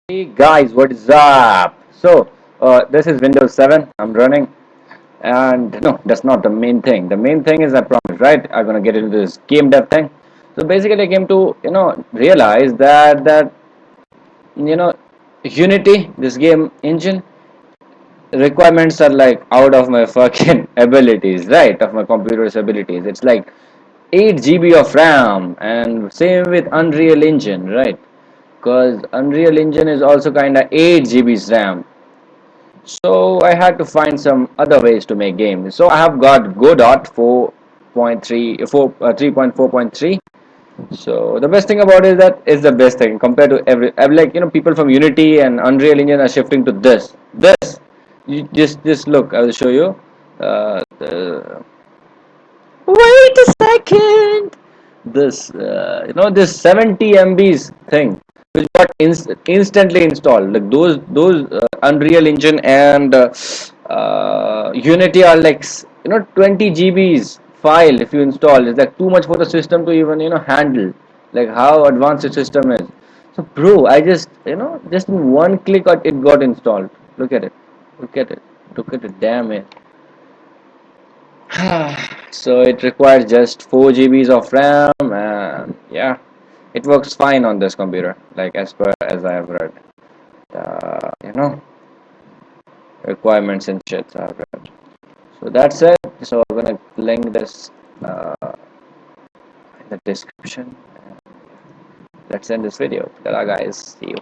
Hey guys, what is up? This is Windows 7. I'm running, and no, that's not the main thing. The main thing is I promise, right? I'm gonna get into this game dev thing. So basically, I came to realize that Unity, this game engine, requirements are like out of my fucking abilities, right? Of my computer's abilities. It's like 8 GB of RAM, and same with Unreal Engine, right? Because Unreal Engine is also kind of 8 GBs RAM. So I had to find some other ways to make games. So I have got Godot 3.4.3. So the best thing about it is that it's the best thing compared to every. I'm like people from Unity and Unreal Engine are shifting to this. This you just look. I will show you. Wait a second. This 70 MBs thing which got instantly installed. Like those Unreal Engine and Unity are like 20 GBs file if you install. It's like too much for the system to even handle. Like how advanced the system is. So bro, I just just in one click it got installed. Look at it. Look at it. Look at it. Damn it. So it requires just 4 GBs of RAM, and yeah, it works fine on this computer, like as per as I have read. Uh, you know, Requirements and shit I have read. So that's it. So I'm gonna link this in the description. Let's end this video. Ta-da, guys. See you.